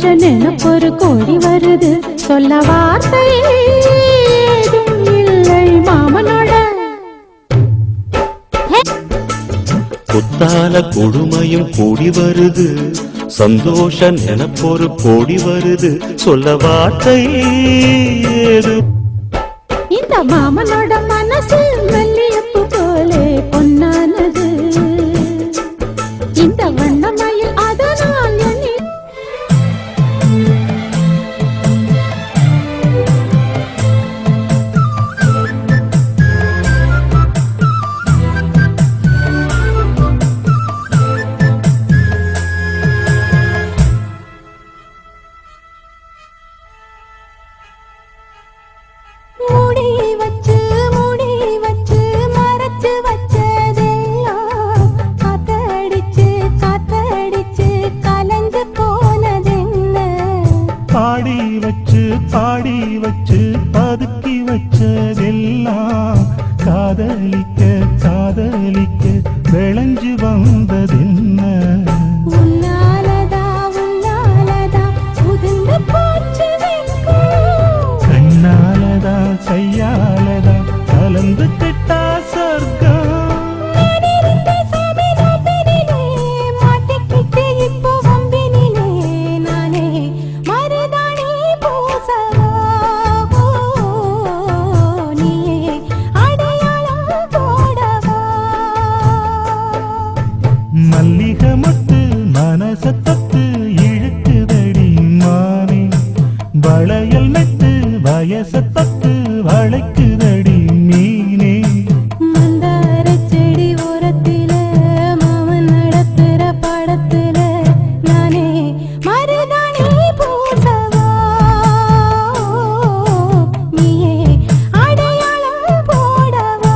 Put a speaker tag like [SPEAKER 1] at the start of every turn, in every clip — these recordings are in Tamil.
[SPEAKER 1] நினைப்பொரு கோடி வருது சொல்ல வார்த்தை ஏதும் இல்லை மாமனோட
[SPEAKER 2] குத்தால கொடுமையும் கூடி வருது சந்தோஷ நினைப்பொரு கோடி வருது சொல்ல வார்த்தை ஏது
[SPEAKER 1] இந்த மாமனோட மனசு மல்லியப்பு போலே பொன்னானது இந்த வண்ணமயில் அதனால் எண்ணி
[SPEAKER 3] பாடி வச்சு பதுக்கி வச்சதெல்லாம் காதலிக்க காதலிக்க விளைஞ்சு வந்ததென்ன கண்ணாலதா கையாலதா கலந்து கிட்டா சொர்க்கம் மல்லிகை மொட்டு மனசத்தத்து இழுக்குதடி மானே வளையல் மெட்டு வயசத்தத்து வளைக்குதடி மீனே
[SPEAKER 1] மந்தார செடி ஓரத்தில மாமன் நடத்துற படத்துல நானே மருதாணி பூசவா நீயே அடையாளம் போடவா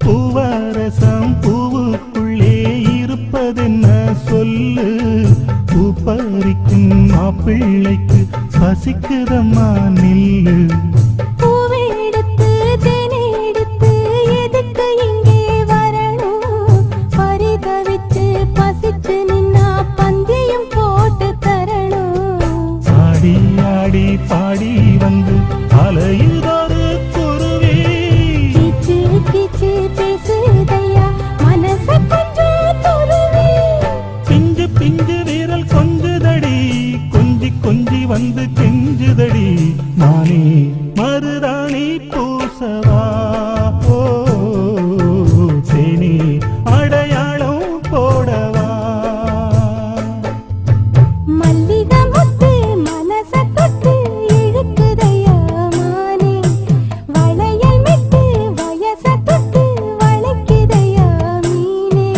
[SPEAKER 3] பூவரசம் பூவுக்குள்ளே இருப்பதென்ன சொல்லு பூ பறிக்கும் மாப்பிள்ளைக்கு பசிக்குதம்மா நில்லு
[SPEAKER 1] பூவெடுத்து தேனெடுத்து எதுக்கு இங்கே வரணும் பரிதவிச்சு பசிச்சு நின்னா பந்தியும் போட்டு தரணும்
[SPEAKER 3] ஆடி ஆடி பாடி வந்து அலையுதொரு குருவி
[SPEAKER 1] கிச்சு கிச்சு பேசுதையா மனச கொஞ்சம் துருவி
[SPEAKER 3] பிஞ்சு பிஞ்சு வீரல் கொஞ்சுதடி கொஞ்சி கொஞ்சி வந்து கெஞ்சுதடி நானே மருதாணி பூசவா ஓ தேனி அடையாளம் போடவா
[SPEAKER 1] மல்லிகை முத்து மனச தொட்டு இழுக்குதையா மானே வளையல் மெட்டு வயச தொட்டு வளைக்குதையா மீனே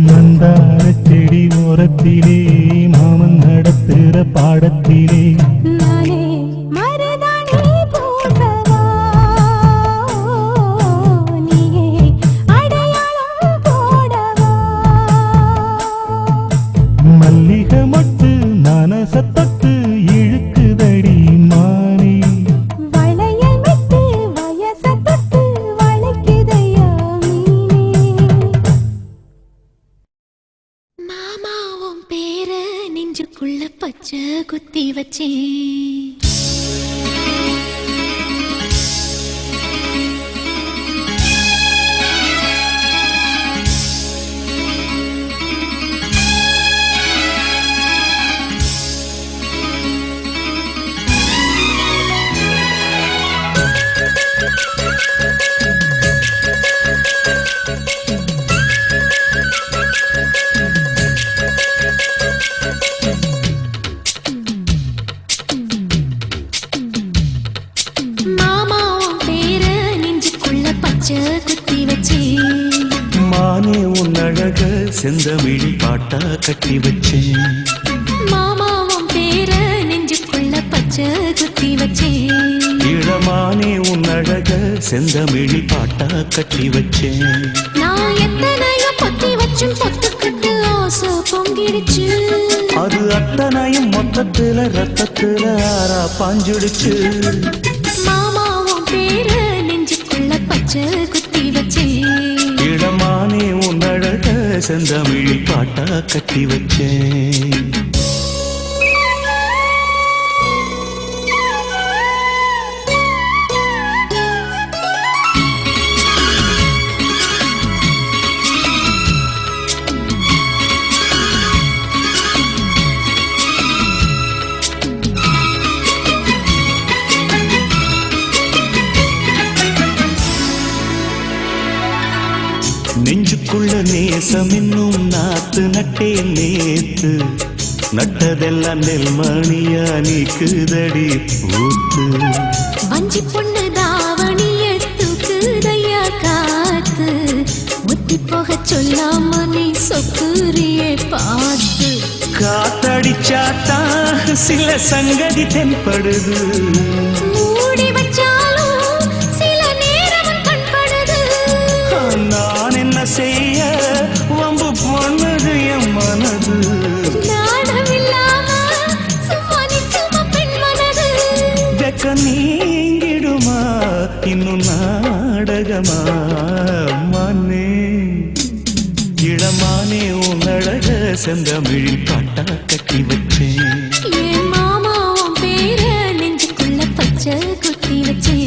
[SPEAKER 3] மந்தார செடி ஓரத்திலே மாமன் நடத்துற பாடத்திலே
[SPEAKER 1] நானே மருதாணி பூசவா நீயே அடையாளம் போடவா
[SPEAKER 3] மல்லிகை மொட்டு மனசத்தத்து இழுக்குதடி மானே
[SPEAKER 1] வளையல் மெட்டு வயச தொட்டு வளைக்குதையா மீனே மாமாவும் பேர நெஞ்சுக்குள்ள பச்சை குத்தி வச்சேன் பச்சை குத்தி வச்ச
[SPEAKER 2] செந்தமிழி பாட்டா கட்டி வச்சேன்.
[SPEAKER 1] மாமாவும் பேர நெஞ்சுக்குள்ள பச்சை குத்தி வச்சேன்.
[SPEAKER 2] இளமானே உன் அழக செந்தமிழி பாட்டா கட்டி வச்சேன்.
[SPEAKER 1] நான் எத்தனையோ பொத்தி வச்சும் பொத்துக்கிட்டு ஆசை பொங்கிடுச்சு.
[SPEAKER 2] அது அத்தனையும் மொத்தத்துல ரத்தத்துல ஆறா பாஞ்சுடுச்சு.
[SPEAKER 1] மாமாவும் பேர நெஞ்சுக்குள்ள பச்சை குத்தி வச்சேன்.
[SPEAKER 2] இளமானே உன் அழக செந்தமிழி பாட்டா கட்டி வச்சேன். நெஞ்சுக்குள்ள நேசம் இன்னும் நாத்து நட்டேன் நேத்து. நட்டதெல்லாம் நெல்மணியா நீக்குதடி பூத்து.
[SPEAKER 1] வஞ்சி பொண்ணு தாவணிய தூக்குதையா காத்து. முத்தி போக சொல்லாம நீ சொக்குரியே பார்த்து.
[SPEAKER 2] காத்தடிச்சாத்தான் சில சங்கதி தென்படுது.
[SPEAKER 1] மூடி வச்சாலும் சில நேரம் கண்படுது.
[SPEAKER 2] நான் என்ன செய்ய வம்பு பொண்ணுது என் மனது.
[SPEAKER 1] நாணமில்லாம சும்மா நிற்குமா பெண் மனது.
[SPEAKER 2] வெக்க நீங்கிடுமா இன்னும் நாடகமா மனே. இளமானே உன் அழக செந்தமிழி பாட்டா கட்டி வச்சேன்.
[SPEAKER 1] என் மாமாவும் பேர நெஞ்சுக்குள்ள பச்சை குத்தி வச்சேன்.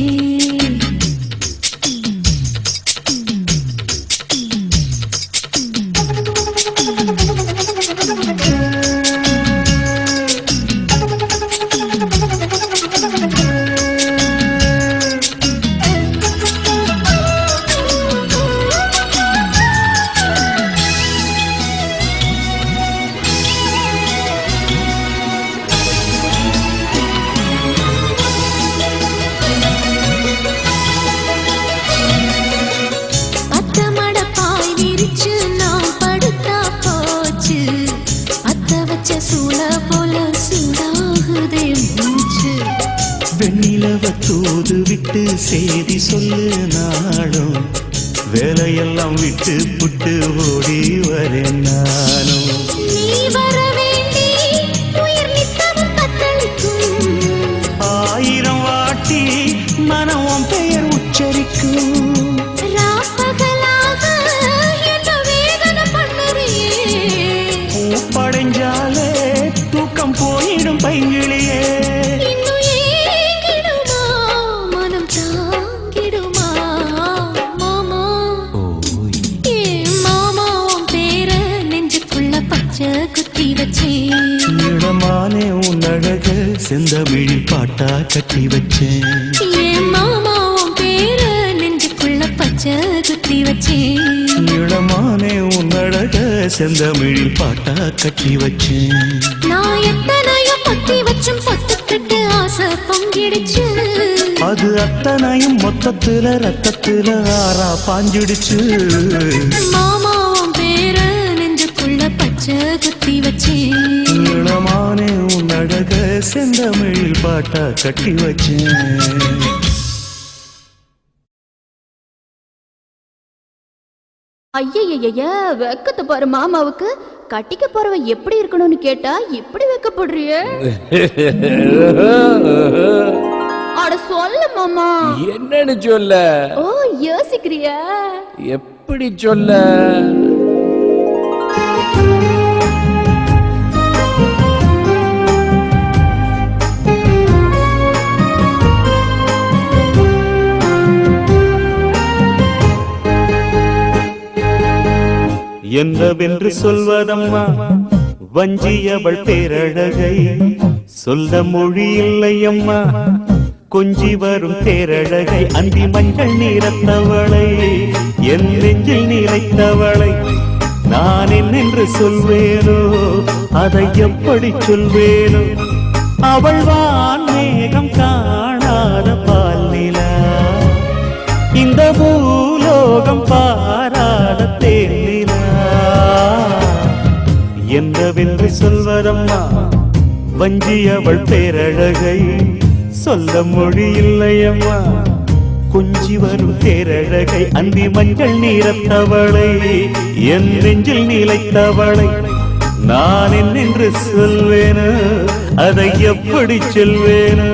[SPEAKER 2] தூது விட்டு செய்தி சொல்லு நாளும். வேலையெல்லாம் விட்டு புட்டு ஓடி வரேன் நானும்.
[SPEAKER 1] நீ வர வேண்டி உயிர் நித்தமும் தத்தளிக்கும்.
[SPEAKER 2] 1000 வாட்டி மனம் பெயர் உச்சரிக்கும்.
[SPEAKER 1] ராப்பகலாக என்ன வேதனை பண்ணுறியே.
[SPEAKER 2] பூப்படைஞ்சாலே தூக்கம் போயிடும் பைங்கிளியே. இளமானே உன் அழக செந்தமிழி பாட்டா கட்டி வச்சேன்.
[SPEAKER 1] என் மாமாவும் பேர நெஞ்சுக்குள்ள பச்சை குத்தி வச்சேன்.
[SPEAKER 2] இளமானே உன் அழக செந்தமிழி பாட்டா கட்டி வச்சேன்.
[SPEAKER 1] நான் எத்தனையோ பொத்தி வச்சும் பொத்துக்கிட்டு ஆசை பொங்கிடுச்சு.
[SPEAKER 2] அது அத்தனையும் மொத்தத்துல ரத்தத்துல ஆறா பாஞ்சிடுச்சு.
[SPEAKER 1] மாமாவும் பேர நெஞ்சுக்குள்ள பச்சை குத்தி வச்சேன்.
[SPEAKER 2] இளமானே உன் அழக செந்தமிழில் பாட்டா கட்டி வச்சேன்.
[SPEAKER 4] ஐயய்ய வெக்கத்தை பாரு மாமாவுக்கு. கட்டிக்க போறவ எப்படி இருக்கணும்னு கேட்டா இப்படி வெக்கப்படுறிய. அட சொல்ல மாமா.
[SPEAKER 5] என்னன்னு சொல்ல?
[SPEAKER 4] ஓ யோசிக்கிறியா?
[SPEAKER 5] எப்படி சொல்ல?
[SPEAKER 2] என்னவென்று சொல்வதம்மா வஞ்சியவள் பேரழகை. சொல்ல மொழி இல்லையம்மா கொஞ்சி வரும் தேரழகை. அந்தி மஞ்சள் நீரத்தவளை என் நெஞ்சில் நிலைத்தவளை நான் என்னென்று சொல்வேனோ அதை எப்படி சொல்வேனோ. அவள் வான் மேகம் காணாத பால் நிலா. இந்த பூலோகம் பாராத தேனிலா. சொல்வதம்மா வஞ்சி அவள் பேரழகை சொல்ல மொழி இல்லையம்மா கொஞ்சி வரும் பேரழகை அந்தி மஞ்சள் நீரத்தவளை என் நெஞ்சில் நீலைத்தவளை நான் என்னென்று சொல்வேனோ அதை எப்படி சொல்வேனோ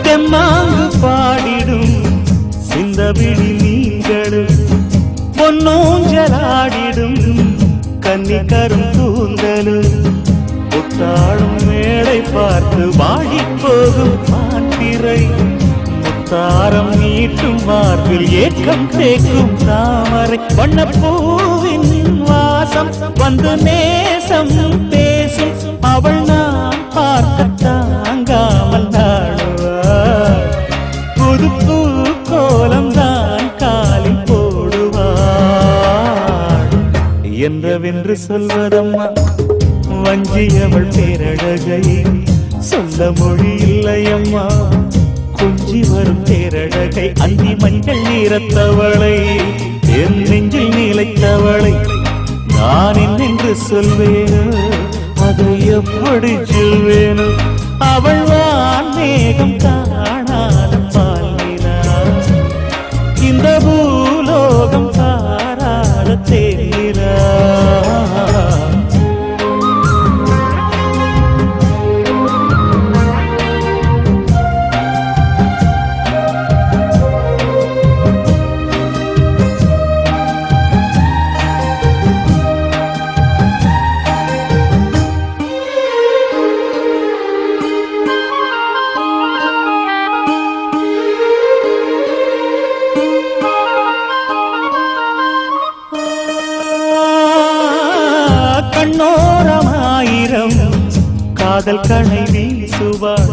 [SPEAKER 2] தெம்மாங்கு பாடிடும் சிந்தவிழி நீங்களும் பொன்னூஞ்சலாடிடும் கன்னிக்கரும் கூந்தலும் புத்தாளும் மேடை பார்த்து வாடி போகும் மாத்திரை முத்தாரம் நீட்டும் மார்பில் ஏக்கம் தேக்கும் தாமரை வண்ணப்பூவின் வாசம் வந்து நேசம் பேசும் அவள் நான் பார்க்க தாங்காமல் நாடுவார் புது பூ கோலம் தான் காலில் போடுவார் என்றவென்று சொல்வதம்மா வஞ்சி அவள் பேரழகை சொல்ல மொழி இல்லையம்மா கொஞ்சி வரும் பேரழகை அந்தி மஞ்சள் நீரத்தவளை என் நெஞ்சில் நீலைத்தவளை நான் என்னென்று சொல்வேனோ அதை எப்படி சொல்வேனோ அவள் வான் மேகம் காணாத பாலினா இந்த பூலோகம் காராத தேரா கண்ணோரமாயிரம் காதல் கணை வீசுவாள்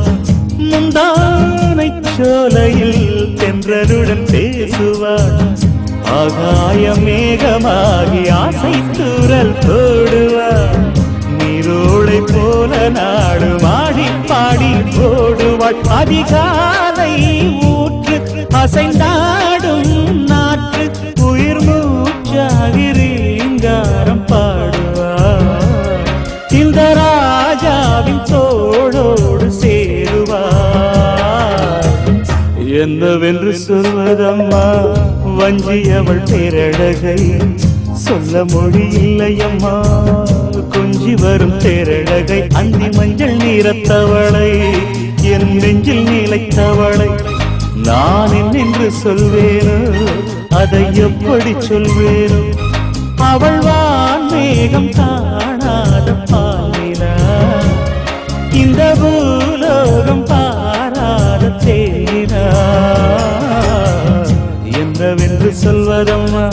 [SPEAKER 2] முந்தானை சோலையில் தென்றலுடன் பேசுவாள் ஆகாய மேகமாகி ஆசை தூரல் போடுவாள் நீரோளை போல நாடு மாடி பாடி போடுவாள் அதிகாலை ஊற்று அசைந்தாடும் நாற்று உயிர் மூச்சாகிறீங்காரம் பாடுவார் இந்த ராஜாவின் தோளோடு சேருவார் என்னவென்று சொல்வதம்மா வஞ்சி அவள் பேரழகை சொல்ல மொழி இல்லையம்மா கொஞ்சி வரும் பேரழகை அந்தி மஞ்சள் நீரத்தவளை என் நெஞ்சில் நீலைத்தவளை நான் என்னென்று சொல்வேனோ அதை எப்படி சொல்வேனோ அவள் வான் மேகம் காணாத பாலினா இந்த பூலோகம் பாராத தேனா என்னவென்று சொல்வதம்மா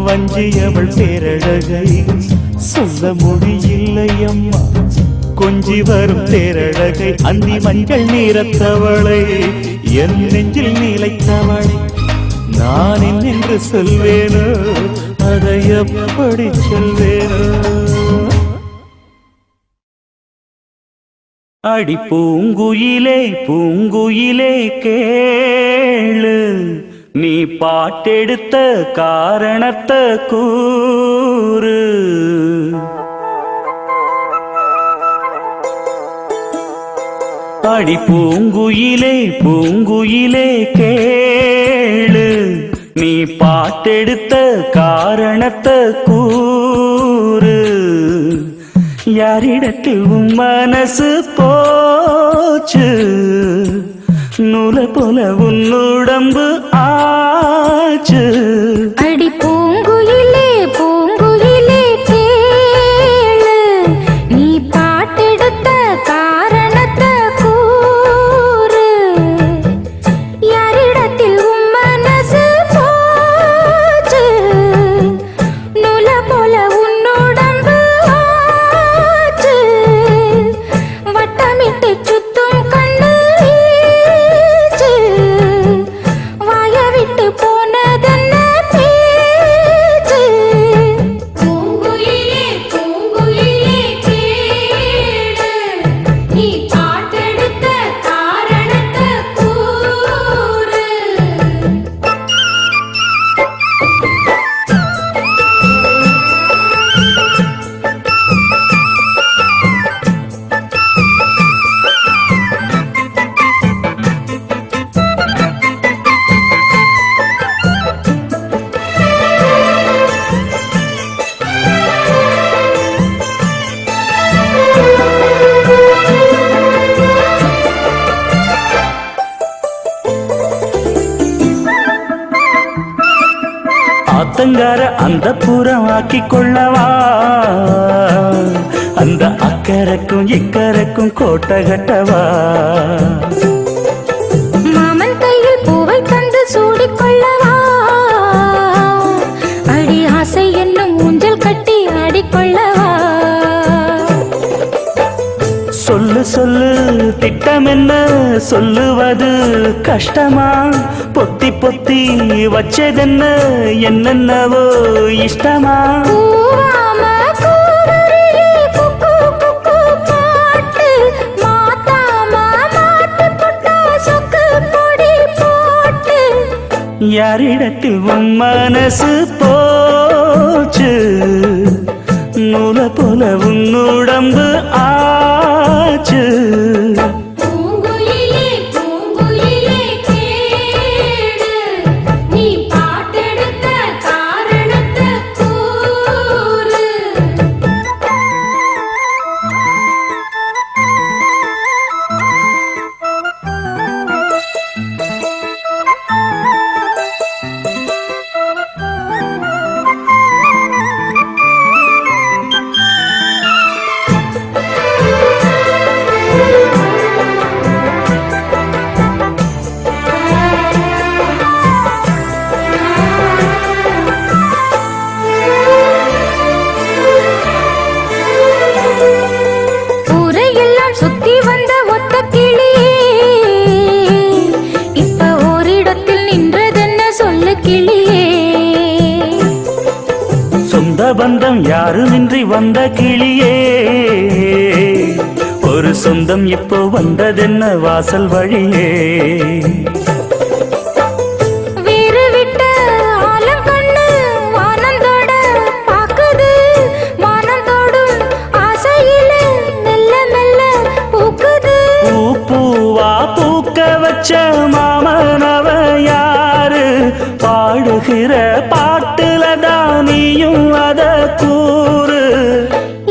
[SPEAKER 2] வஞ்சி அவள் பேரழகை சொல்ல முடியில்லையம்மா கொஞ்சி வரும் பேரழகை அந்தி மஞ்சள் நீரத்தவளை என் நெஞ்சில் நீலைத்தவளை நான் என்னென்று சொல்வேனோ அதை எப்படி சொல்வேனோ அடி பூங்குயிலே பூங்குயிலே கேளு நீ பாட்டெடுத்த காரணத்தை கூறு அடி பூங்குயிலே பூங்குயிலே கேளு நீ பாட்டெடுத்த காரணத்தை கூறு யாரிடத்தில் உன் மனசு போச்சு நூல போல உன் உடம்பு ஆச்சு
[SPEAKER 1] அடி பூங்குயிலே பூங்குயிலே கேளு நீ பாட்டெடுத்த காரணத்தை கூறு யாரிடத்தில் உன் மனசு போச்சு நூல போல உன் உடம்பு ஆச்சு வட்டமிட்டு
[SPEAKER 2] ஆத்தங்கார அந்த புறம் ஆக்கி கொள்ளவா அந்த அக்கறைக்கும் இக்கரைக்கும் கோட்டை கட்டவா
[SPEAKER 1] மாமன் கையில் பூவை தந்து சூடிக்கொள்ளவா அடி ஆசை என்னும் ஊஞ்சல் கட்டி ஆடிக்கொள்ளவா
[SPEAKER 2] சொல்லு சொல்லு திட்டம் என்ன சொல்லுவது கஷ்டமா பொத்தி பொத்தி வச்சதென்ன என்னென்னவோ இஷ்டமா
[SPEAKER 1] பூவாம கூவரிலே குக்கு குக்கு பாட்டு மாத்தாம மாட்டு புட்டா சொக்கு பொடி போட்டு
[SPEAKER 2] யாரிடத்தில் உன் மனசு போச்சு நூல போல உன் உடம்பு ஆச்சு
[SPEAKER 1] பூங்குயிலே பூங்குயிலே கேடு நீ பாட்டெடுத்த காரணத்தை கூறு ஊரையெல்லாம் சுத்தி வந்த ஒத்த கிளியே இப்ப ஓரிடத்தில் நின்றதென்ன சொல்லு கிளியே
[SPEAKER 2] சொந்த பந்தம் யாருமின்றி வந்த கிளியே ஒரு சொந்தம் இப்போ வந்ததென்ன வாசல் வழியே
[SPEAKER 1] வீறு விட்ட ஆலம் கண்ணு வானந்தோட பாக்குது வானந்தோடும் ஆசையில மெல்ல மெல்ல பூக்குது
[SPEAKER 2] பூ பூவா பூக்க வச்ச மாமனவ யாரு பாடுகிற பாட்டுல தானியும் அத கூறு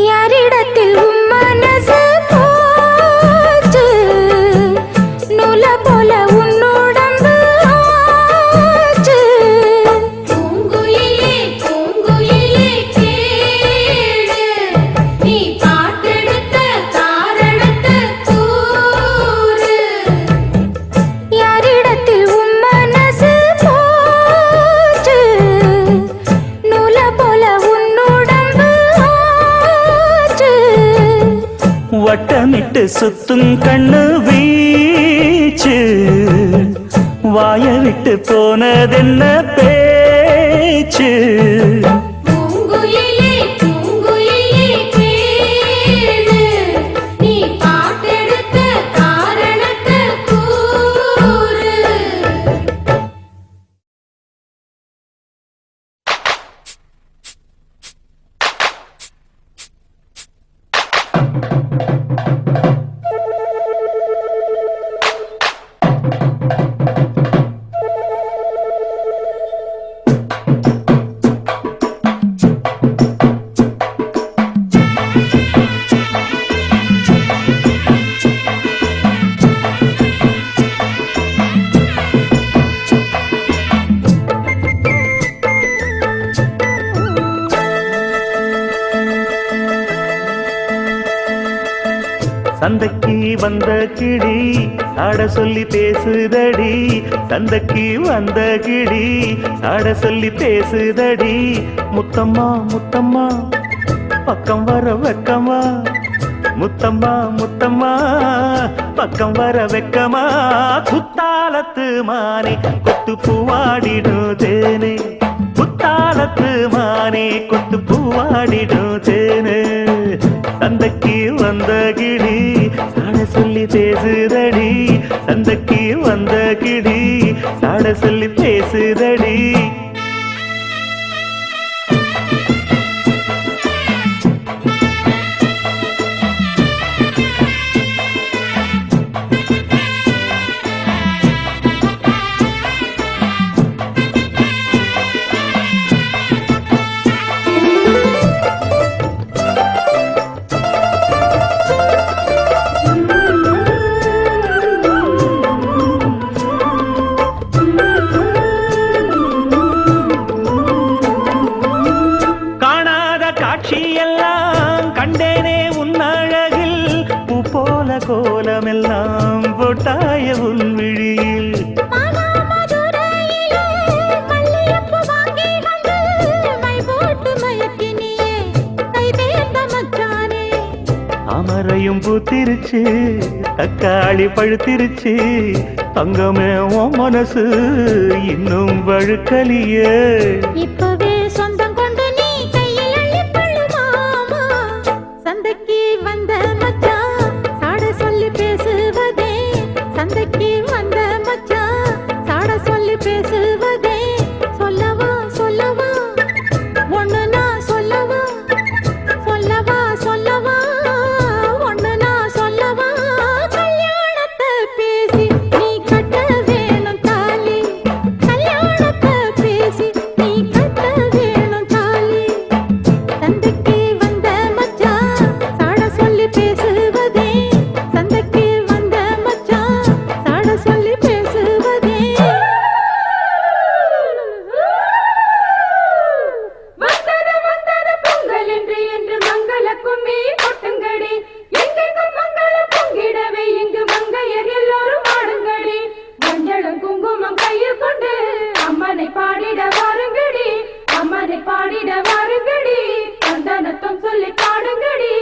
[SPEAKER 1] யாரிடத்தில் உன் மனசு போச்சு நூல போல உன் உடம்பு ஆச்சு பூங்குயிலே பூங்குயிலே கேடு நீ பாட்டெடுத்த காரணத்தை கூறு யாரிடத்தில் உன் மனசு போச்சு நூல போல உன் உடம்பு ஆச்சு
[SPEAKER 2] வட்டமிட்டு சுத்தும் கண்ணு வீச்சு வாய விட்டு போனதென்ன பேச்சு
[SPEAKER 1] பூங்குயிலே பூங்குயிலே கேடு நீ பாட்டெடுத்த காரணத்தை கூறு
[SPEAKER 2] சந்தைக்கு வந்த கிளி சாட சொல்லி பேசுதடி சந்தைக்கு வந்த கிளி சாட சொல்லி பேசுதடி முத்தம்மா முத்தம்மா பக்கம் வர வெக்கமா முத்தம்மா முத்தம்மா பக்கம் வர வெக்கமா குத்தாலத்து மானே கொத்து பூவாடிடும் தேனே குத்தாலத்து மானே கொத்து பூவாடிடும் தேனே சந்தைக்கு வந்த கிளி சாட சொல்லி பேசுதடி சந்தைக்கு வந்த கிளி சாட சொல்லி பேசுதடி
[SPEAKER 3] தக்காளியும் பூத்திருச்சு தக்காளி பழுத்திருச்சு தங்கமே உன் மனசு இன்னும் வழுக்கலியே
[SPEAKER 1] இப்பவே சொந்தம் கொண்டு நீ கையில் அள்ளிக்கொள்ளு மாமா சந்தைக்கு வந்த மச்சான் சாட சொல்லி பேசுவதே சந்தைக்கு வந்த மச்சான் சாட சொல்லி பேசுவதே சொல்லவா சொல்லவா ஒண்ணு நான் சொல்லவா சொல்லவா சொல்லவா ஒண்ணு நான் சொல்லவா கல்யாணத்தை பேசி நீ கட்ட வேணும் தாலி கல்யாணத்தை பேசி நீ கட்ட வேணும் தாலி சந்தைக்கு வந்த மச்சான் சாட சொல்லி பேசுவதே சந்தைக்கு வந்த மச்சான் சாட சொல்லி பேசுவதே
[SPEAKER 6] வந்தது பொங்கல் என்று மங்கள கும்மி கொட்டுங்கடி எங்கெங்கும் மங்களம் பொங்கிடவே இங்கு மங்கையர் எல்லோரும் ஆடுங்கடி மஞ்சளும் குங்குமம் கையில் கொண்டு அம்மனை பாடிட வாருங்கடி அம்மனை பாடிட வாருங்கடி சந்தனத்தம் சொல்லி பாடுங்கடி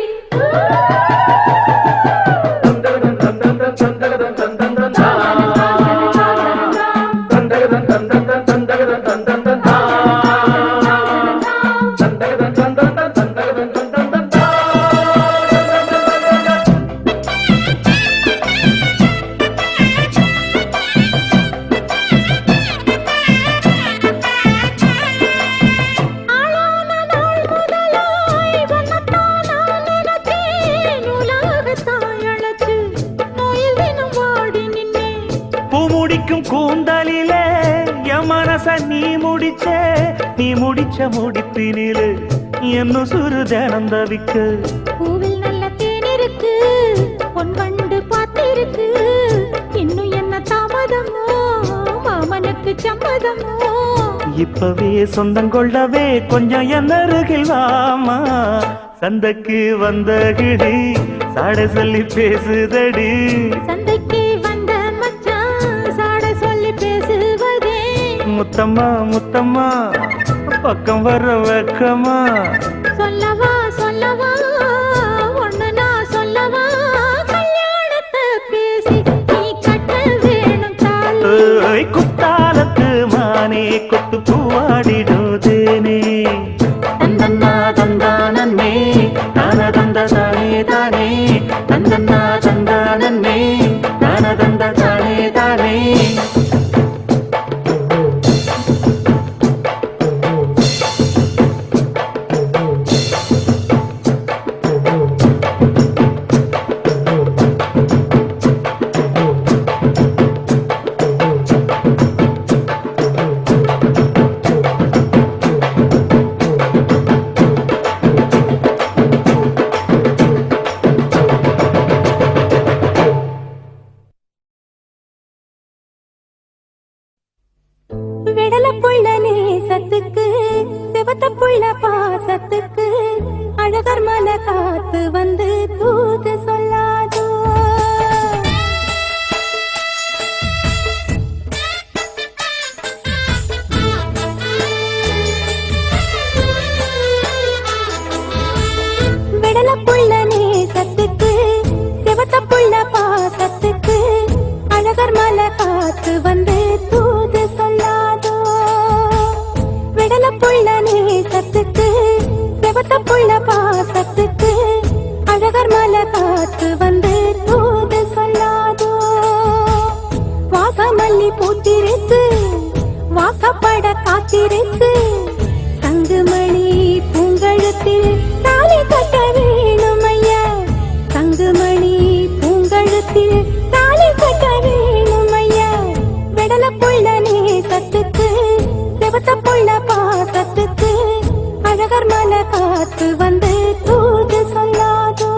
[SPEAKER 1] ஆளான நாள் முதலாய் வண்ணத்தான் நான் நினைத்தேன் உலகத்தாய் அழைத்து நோயில் தினம் வாடி நின்னேன்
[SPEAKER 3] பூமுடிக்கும் கூந்தலிலே என் மனச நீ முடிச்ச முடிப்பினிலே என்ன சுரு தினம் தவிக்க
[SPEAKER 1] பூவில் நல்ல தேன் இருக்கு பொன் வண்டு பார்த்திருக்கு இன்னும் என்ன தாமதமோ மாமனுக்கு சம்மதமோ
[SPEAKER 3] இப்பவே சொந்தம் கொள்ளவே கொஞ்சம் என் அருகில் வாமா சந்தைக்கு வந்த கிடி சாட சொல்லி பேசுதடி
[SPEAKER 1] சந்தைக்கு வந்த மச்சான் சாட சொல்லி பேசுவதே
[SPEAKER 3] முத்தம்மா முத்தம்மா பக்கம் வர வெக்கமா
[SPEAKER 1] சொல்லவா சொல்லவா ஒண்ணு நான் சொல்லவா கல்யாணத்தை பேசி நீ கட்ட வேணும் தாலி
[SPEAKER 3] ஏய், குத்தாலத்து மானே கொத்து பூவாடிடுதேனே தந்தன்னா தந்தானே தான தந்த தானே தானே தந்தன்னா தந்தானே தான தந்த தானே தானே
[SPEAKER 1] விடல புள்ள நேசத்துக்கு சிவத்த புள்ள பாசத்துக்கு அழகர் மலை காத்து வந்து தூது சொல்லாதோ விடல புள்ள நேசத்துக்கு சிவத்த புள்ள பாசத்துக்கு அழகர் மலை காத்து வந்து தூது சொல்லாதோ விடல புள்ள நேசத்துக்கு சிவத்த புள்ள பாசத்துக்கு அழகர் மலை காத்து வந்து தூது சொல்லாதோ வாசமல்லி பூத்திருக்கு வாக்கப்பட காத்திருக்கு தங்குமணி பூங்கழுத்தில் தாலி கட்ட வேணும் ஐயா தங்குமணி பூங்கழுத்தில் தாலி கட்ட வேணும் ஐயா விடல புள்ள நேசத்துக்கு சிவத்த புள்ள பாசத்துக்கு அழகர் மலை காத்து வந்து தூது சொல்லாதோ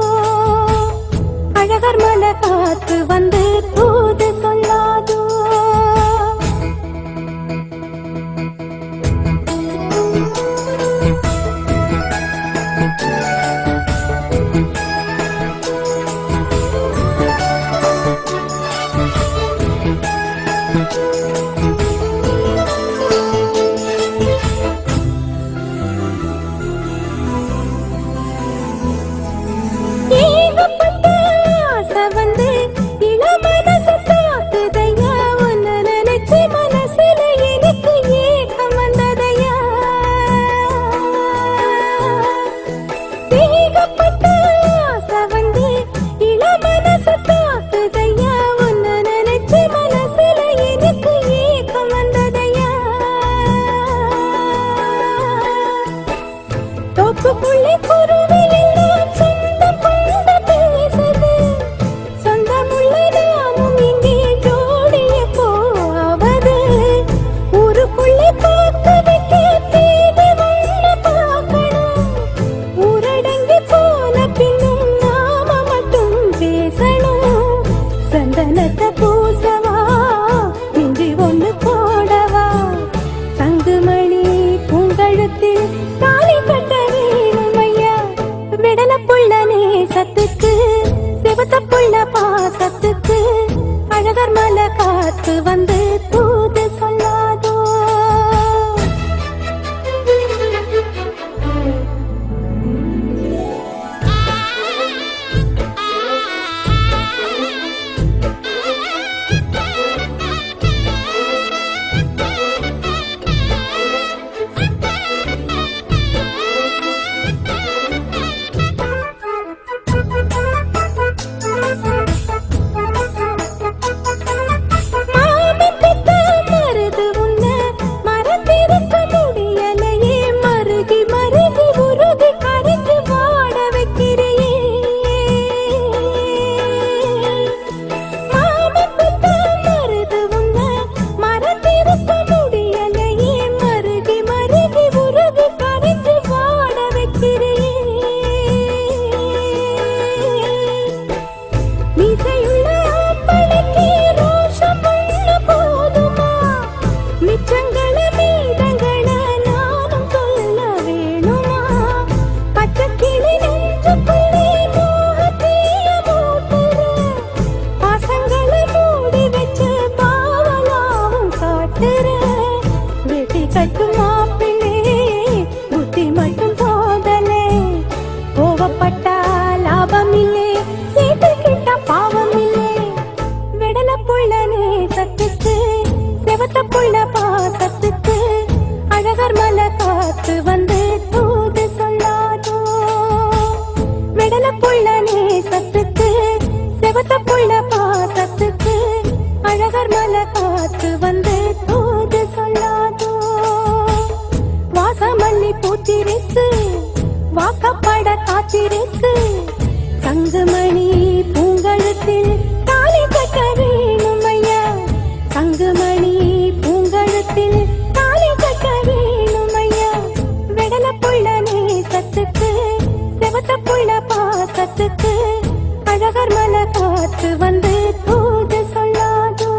[SPEAKER 1] கூட்டுக்குள்ளே குருவிலெல்லாம் சொந்தம் கொண்டு பேசுது. சொந்தமுள்ள நாமும் இங்கே ஜோடிய போவது. ஊருக்குள்ளே பார்க்க வைக்க தேடி ஒண்ணு பார்க்கணும். ஊரடங்கி போன பின்னும் நாம மட்டும் பேசணும். சந்தனத்தை பூசவா இன்றி ஒண்ணு போடவா. சங்குமணி பூங்கழுத்தில் தாலி கட்ட வேணும் ஐயா. விடல புள்ள நேசத்துக்கு சிவத்த புள்ள பாசத்துக்கு அழகர் மலை காத்து வந்து தூது சொல்லாதோ. மாமி பெத்த மருது உன்ன மறந்திருக்க முடியலையே. மருகி மருகி உருகி கரைஞ்சு வாட வைக்கிறியே. மாமி பெத்த மருது உன்ன மறந்திருக்க முடியலையே. மருகி மருகி உருகி கரைஞ்சு வாட வைக்கிறியே. மீசையுள்ள ஆம்பளைக்கு ரோஷம் உள்ள போதுமா. மிச்சங்கள மீதங்கள நானும் சொல்ல வேணுமா. பச்சைக்கிளி நெஞ்சுக்குள்ளே மோகத்தீய மூட்டுற. பாசங்களை மூடி வச்சு பாவலாவும் காட்டுற. வெட்டி கட்டும் மாப்பிள்ளே புத்தி மட்டும் போதலே. கோவப்பட்டா லாபமில்லே சீட்டு கிட்ட பாவமில்லே. விடல புள்ள நேசத்துக்கு செவத்த புள்ள பாசத்துக்கு அழகர் மலை காத்து வந்து தூது சொல்லாதோ. விடல புள்ள நேசத்துக்கு செவத்த புள்ள பாசத்துக்கு அழகர் மலை காத்து வந்து தூது சொல்லாதோ. வாசமல்லி பூத்திருக்கு வாக்கப்பட காத்திருக்கு. சங்குமணி பூங்கழுத்தில் தாலி கட்ட வேணும் ஐயா. சங்குமணி பூங்கழுத்தில் தாலி கட்ட வேணும் ஐயா. விடல புள்ள நேசத்துக்கு செவத்த புள்ள பாசத்துக்கு அழகர் மலை காத்து வந்து தூது சொல்லாதோ.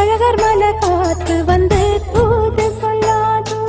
[SPEAKER 1] அழகர் மலை காத்து வந்து தூது சொல்லாதோ.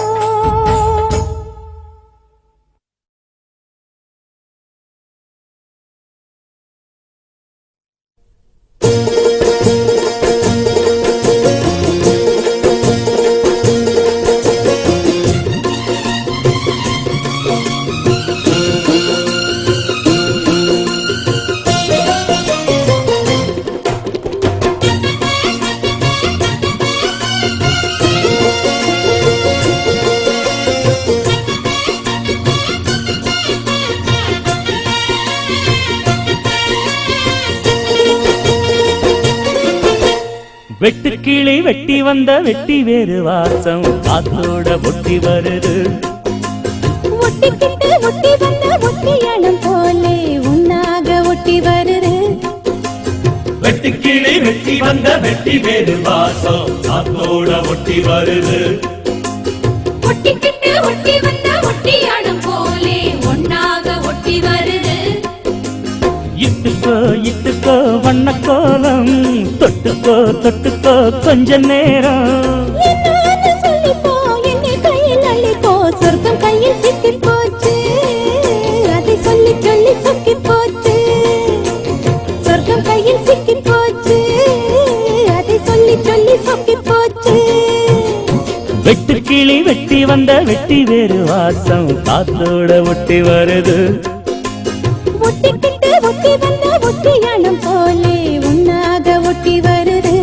[SPEAKER 3] வெட்டுக்கிளி வெட்டி வந்த வெட்டி வேறு வாசம் காத்தோட ஒட்டி வருது.
[SPEAKER 1] ஒட்டிக்கிட்டு ஒட்டி வந்த ஒட்டியானம் போலே உன்னாக ஒட்டி வருது.
[SPEAKER 2] வெட்டுக்கிளி வெட்டி வந்த வெட்டி வேறு வாசம் காத்தோட ஒட்டி வருது.
[SPEAKER 1] ஒட்டிக்கிட்டு ஒட்டி வந்த ஒட்டியானம் போலே ஒன்னாக ஒட்டி வருது.
[SPEAKER 3] இட்டுக்கோ இட்டுக்கோ வண்ணக்கோலம் தொட்டுக்கோ தொட்டுக்கோ கொஞ்ச நேரம்.
[SPEAKER 1] என்னான்னு சொல்லிப்போ என்னை கையில் அள்ளிப்போ. சொர்க்கம் கையில் சிக்கி போச்சு அதை சொல்லி சொல்லி சொக்கி போச்சு. சொர்க்கம் கையில் சிக்கி போச்சு அதை சொல்லி சொல்லி சொக்கி போச்சு.
[SPEAKER 3] வெட்டுக்கிளி வெட்டி வந்த வெட்டி வேறு வாசம் காத்தோட ஒட்டி வருது.
[SPEAKER 1] ஒட்டிக்கிட்டு ஒட்டி வந்த ஒட்டியானம் போலே உன்னாக ஒட்டி வருது.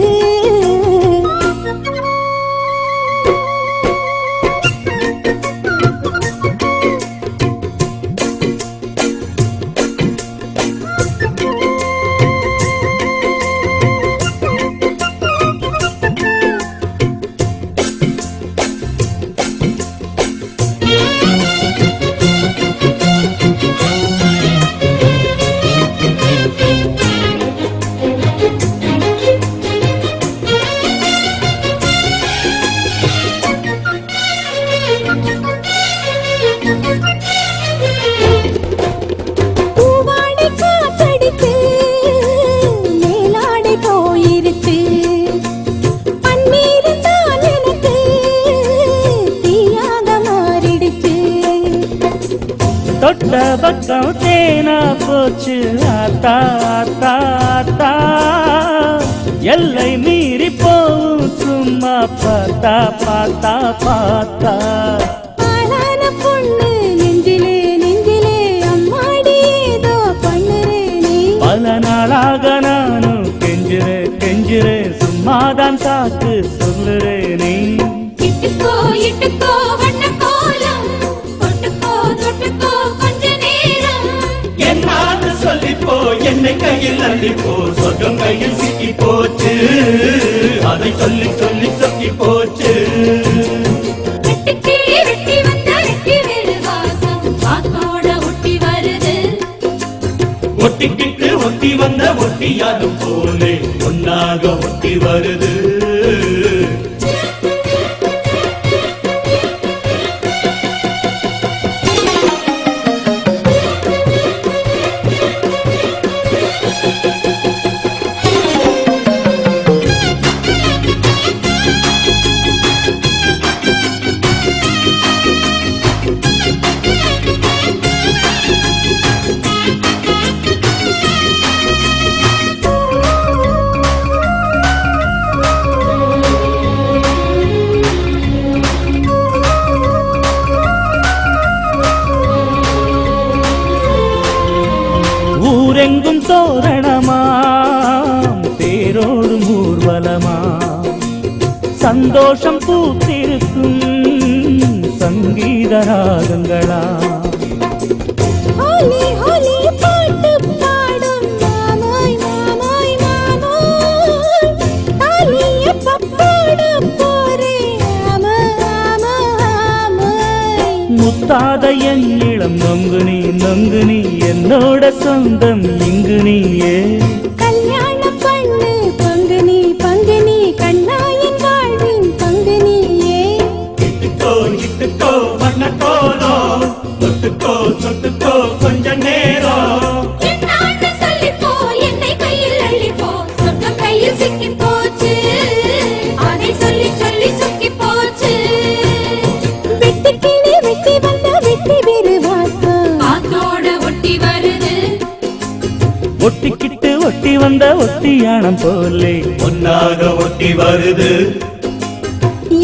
[SPEAKER 3] அந்த பக்கம் தேனா போச்சு ஆத்தா ஆத்தா ஆத்தா எல்லை மீறி போகும் சும்மா பார்த்தா பார்த்தா பார்த்தா
[SPEAKER 1] ஆளான பொண்ணு நெஞ்சிலே நெஞ்சிலே அம்மாடி ஏதோ பண்ணுறேனே
[SPEAKER 3] பல நாளாக நானும் கெஞ்சுறேன் கெஞ்சுறேன் சும்மாதான் சாக்கு சொல்லுறேனே
[SPEAKER 1] இட்டுக்கோ இட்டுக்கோ வண்ண கோலம் தொட்டுக்கோ தொட்டுக்கோ கொஞ்ச நேரம்
[SPEAKER 2] என்னான்னு சொல்லிப்போ என்னை கையில் அள்ளிப்போ சொர்க்கம் கையில் சிக்கி போச்சு அதை சொல்லி சொல்லி சொக்கி போச்சு
[SPEAKER 1] வெட்டுக்கிளி வெட்டி வந்த வெட்டி வேறு வாசம் காத்தோட ஒட்டி வருது
[SPEAKER 2] ஒட்டிக்கிட்டு ஒட்டி வந்த ஒட்டியாரும் போலே ஒன்னாக ஒட்டி வருது
[SPEAKER 3] ஊரெங்கும் தோரணமாம் தேரோடும் ஊர்வலமா சந்தோஷம் பூத்திருக்கும் சங்கீத ராகங்களா
[SPEAKER 1] ஹோலி ஹோலி பாட்டு பாடும் மாமாய் மாமாய் மாமாய் தாலிய பப்பாட போரே ஆமா ஆமா ஆமாய்
[SPEAKER 3] முத்தாத என் இளம் நொங்கு நீ என்னோட சொந்தம் இங்கு நீயே
[SPEAKER 1] கல்யாணம் பண்ணு பங்கு நீ கண்ணாயின் வாழ்வின் பங்கு நீயே
[SPEAKER 2] இட்டுக்கோ வண்ண கோலோ தொட்டுக்கோ தொட்டுக்கோ கொஞ்ச நேரம்
[SPEAKER 1] என்னான்னு சொல்லிப்போ என்னை கையில் அள்ளிப்போ சொர்க்கம் கையில் சிக்கி போச்சு அதை சொல்லி சொல்லி சொக்கி போச்சு வெட்டுக்கிளி வெட்டி வந்த வெட்டி வேறு வாசம் காத்தோட ஒட்டி வருது
[SPEAKER 3] ஒட்டிக்கிட்டு ஒட்டி வந்த ஒட்டியானம் போலே
[SPEAKER 2] ஒன்னாக ஒட்டி வருது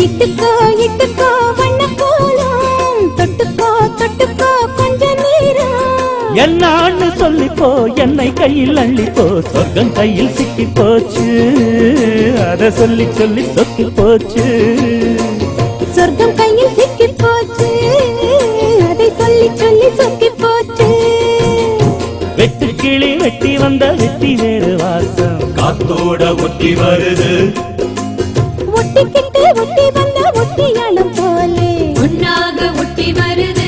[SPEAKER 1] இட்டுக்கோ இட்டுக்கோ வண்ண கோலம் தொட்டுக்கோ தொட்டுக்கோ கொஞ்ச நேரம்
[SPEAKER 3] என்னான்னு சொல்லிப்போ என்னை கையில் அள்ளிப்போ சொர்க்கம் கையில் சிக்கி போச்சு அத சொல்லி சொல்லி சொக்கி போச்சு
[SPEAKER 1] சொர்க்கம் கையில் சிக்கி போச்சு அதை சொல்லி சொல்லி சொக்கி போச்சு
[SPEAKER 3] வெட்டுக்கிளி வெட்டி வந்த வெட்டி வேறு வாசம்
[SPEAKER 2] காத்தோட ஒட்டி வருது
[SPEAKER 1] ஒட்டிக்கிட்டு ஒட்டி வந்த ஒட்டியானம் போலே ஒன்னாக ஒட்டி வருது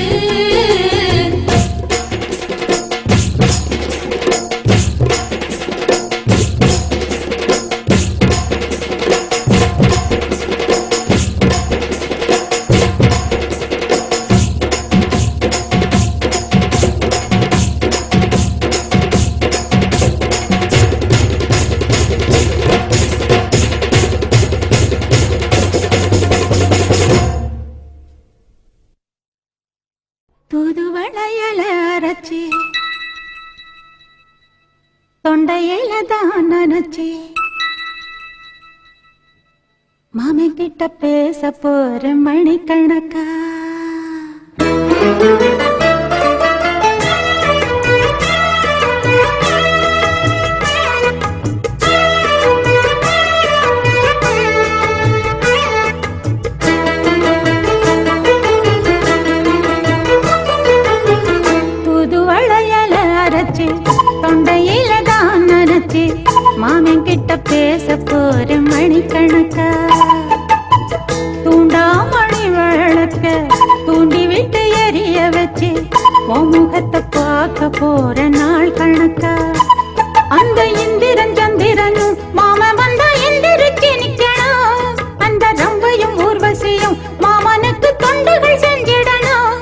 [SPEAKER 1] தூது வளையல அரைச்சி தொண்டையில தான் நினைச்சி மாமி கிட்ட பேச போற மணிக்கணக்கா தொண்டையில தான் நினைச்சு மாமன் கிட்ட பேச போற மணிக்கணக்கா தூண்டாமணி விளக்க தூண்டி விட்டு எரிய வச்சு முகத்தை பார்க்க போற நாள் கணக்கா அந்த இந்திரன் சந்திரனும் மாமன் வந்தா எந்திரிச்சு நிக்கணும் அந்த ரம்பையும் ஊர்வசியும் மாமனுக்கு தொண்டுகள் செஞ்சிடணும்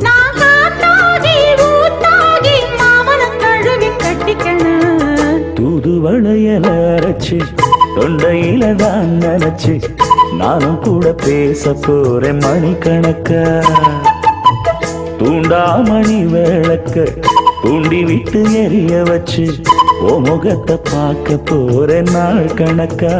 [SPEAKER 1] நான் காத்தாகி ஊத்தாகி மாமனை கழுவி கட்டிக்கணும்
[SPEAKER 3] தூது வளையல அரைச்சு தொண்டையில தான் நினைச்சு நானும் கூட பேச போறேன் மணிக்கணக்கா தூண்டாமணி விளக்க தூண்டி விட்டு எரிய வச்சு ஓ முகத்தை பார்க்க போற நாள் கணக்கா.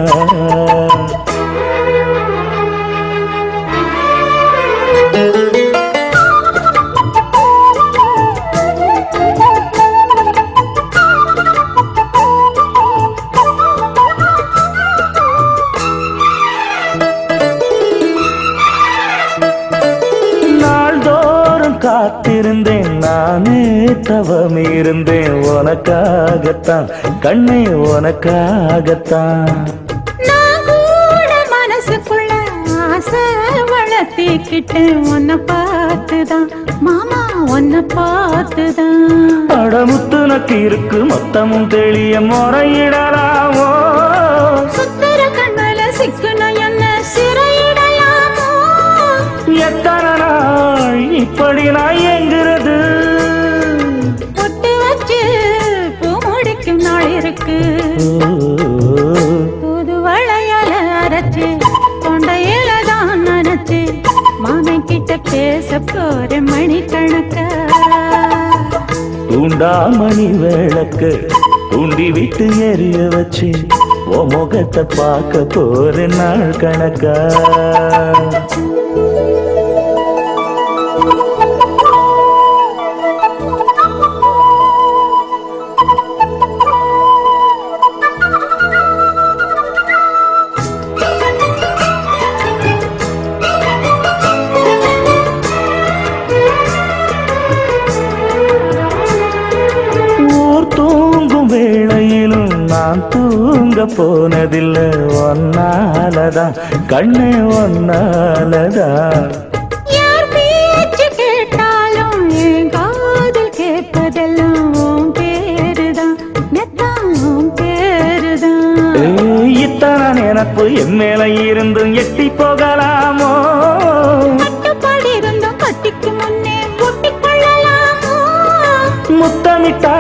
[SPEAKER 3] காத்திருந்தேன் நானே தவம் இருந்தேன் உனக்காகத்தான் கண்ணே உனக்காகத்தான்.
[SPEAKER 1] நான் கூட மனசுக்குள்ள ஆசை வளர்த்திக்கிட்டேன் உன்னை பார்த்துதான் மாமா உன்னை பார்த்துதான்.
[SPEAKER 3] அடமுத்து நக்கு இருக்கு மொத்தமும் தெளிய முறையிடலாமோ
[SPEAKER 1] சுத்தர கண்மல சிக்குன என்ன சிறையிடலாமோ.
[SPEAKER 3] எத்தனை நாள் இப்படி நான் எங்கிறது
[SPEAKER 1] பொட்டு வச்சு பூ முடிக்கும் நாள் இருக்கு. புது வளையல அரைச்சு கொண்டையில தான் நினைச்சு மாமன் கிட்ட பேச போற மணிக்கணக்கா.
[SPEAKER 3] தூண்டாமணி விளக்க தூண்டி விட்டு எரிய வச்சு ஓ முகத்தை பார்க்க போற நாள் கணக்கா. தூங்கும் வேளையிலும் நான் தூங்க போனதில்லை ஒன்னாலதான் கண்ணே ஒன்னாலதான்.
[SPEAKER 1] யார் பேச்சு கேட்டாலும் என் காதில் கேட்பதெல்லாம் உன் பேருதான் நெத்தான் உன் பேருதான்.
[SPEAKER 3] இத்தனை நினப்பு என் மேல இருந்தும் எட்டி போகலாமோ
[SPEAKER 1] கட்டுப்பாடு இருந்தும் கட்டிக்கு முன்னே கூட்டிக் கொள்ளலாமோ.
[SPEAKER 3] முத்தமிட்டா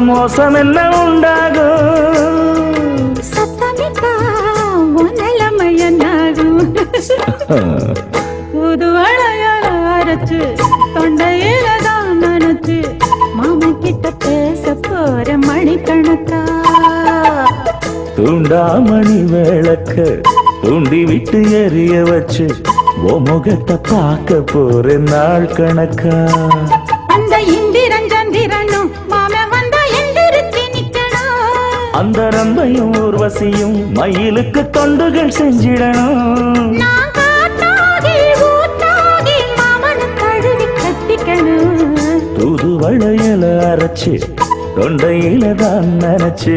[SPEAKER 3] மோசம் என்ன உண்டாகும்
[SPEAKER 1] சத்தமிட்டா உன் நிலைமை என்னாகும். புது வளையல அரைச்சு தொண்டையில தான் நினைச்சு மாமன் கிட்ட பேச போற மணிக்கணக்கா.
[SPEAKER 3] தூண்டாமணி விளக்க தூண்டி விட்டு எரிய வச்சு ஓ முகத்தை பார்க்க போற நாள் கணக்கா.
[SPEAKER 1] அந்த இந்திரன் சந்திரனும் மாமன் வந்தா எந்திரிச்சு நிக்கணும்.
[SPEAKER 3] அந்த ரம்பையும் ஊர்வசியும் மயிலுக்கு தொண்டுகள் செஞ்சிடணும்.
[SPEAKER 1] நான் காத்தாகி ஊத்தாகி மாமனு கழுவி கத்திக்கணும்.
[SPEAKER 3] தூது வளையல அரைச்சு தொண்டையில தான் நினைச்சு